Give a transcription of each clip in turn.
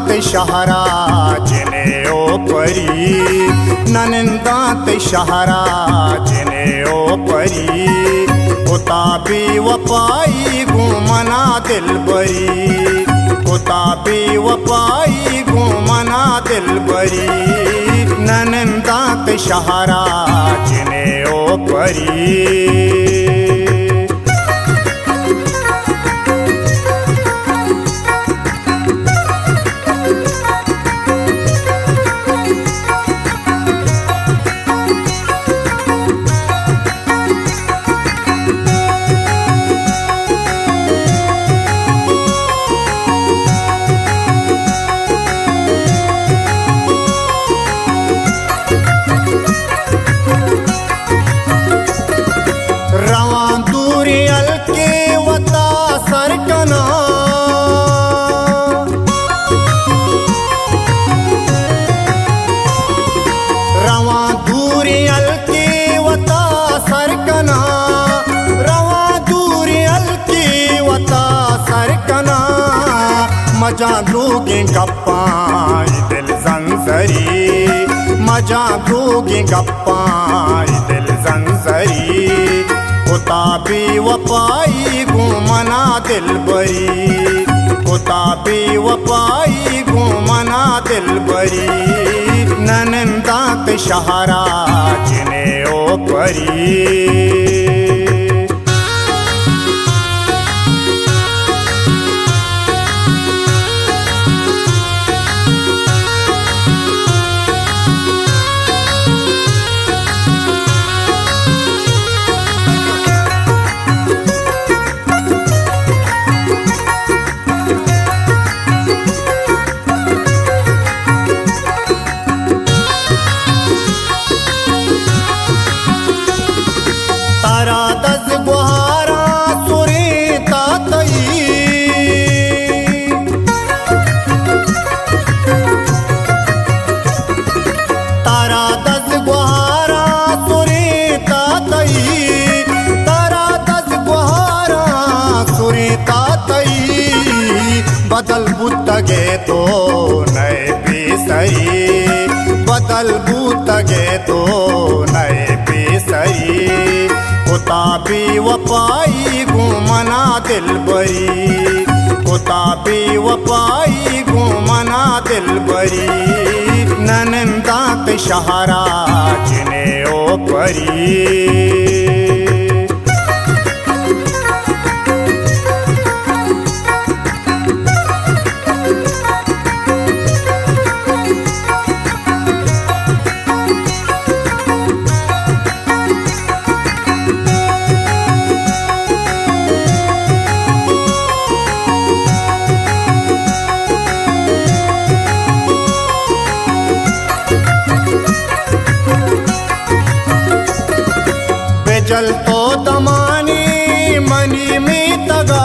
ते शहरा जिने ओ परी, ननिंदा ते शहरा जिने ओ परी, उताबी वपाई घूमना दिल बरी, उताबी वपाई घूमना दिल बरी, ननिंदा ते शहरा जिने ओ परी। मजा लूगी गप्पां दिल ज़ंज़री, मजा लूगी गप्पां दिल ज़ंज़री, उताबी वपाई घूमना दिल बरी, उताबी वपाई घूमना दिल बरी, ननिंदा ते शहरा जिने ओ परी। बदल बूतगे तो नए बेसरी, बदल बूतगे तो नए बेसरी, उताबी वपाई घूमना दिल बरी, उताबी वपाई घूमना दिल बरी, ननिंदा ते शहरा जिने ओ परी। जल तो दमानी मनी में तगा,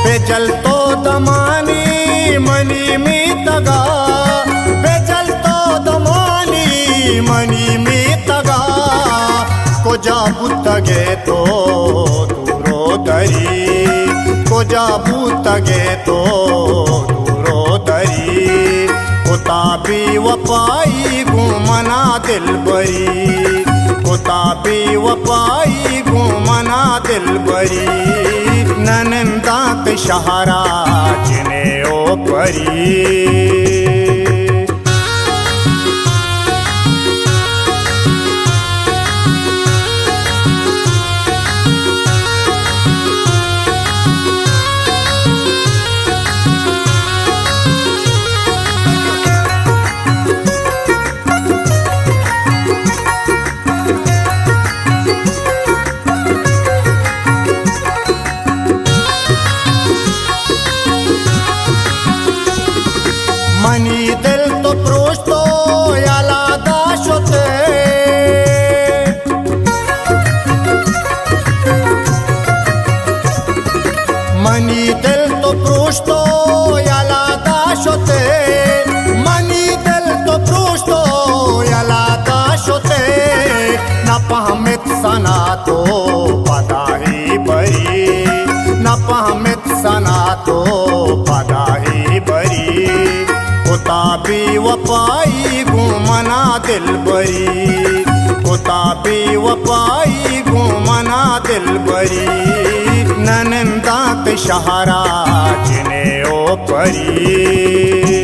बेजल तो दमानी मनी में तगा, बेजल तो दमानी मनी में तगा, को जाबू तगे तो दूरो दरी, को जाबू तगे तो दूरो दरी, उताबी वपाई घूमना दिल बरी, उताबी वपाई घूमना दिल बरी, ननिंदा ते शहरा जिने ओ परी। मनी दिल तो प्रोस्तो याला दाशोते, मनी दिल तो प्रोस्तो याला दाशोते, मनी दिल तो प्रोस्तो याला दाशोते, ना पहमित सना तो पदाही सना तो पदाही बरी कुताबी वपाई घूमना दिल बरी कुताबी वपाई घूमना दिल बरी ननंदात शहरा जिने ओ परी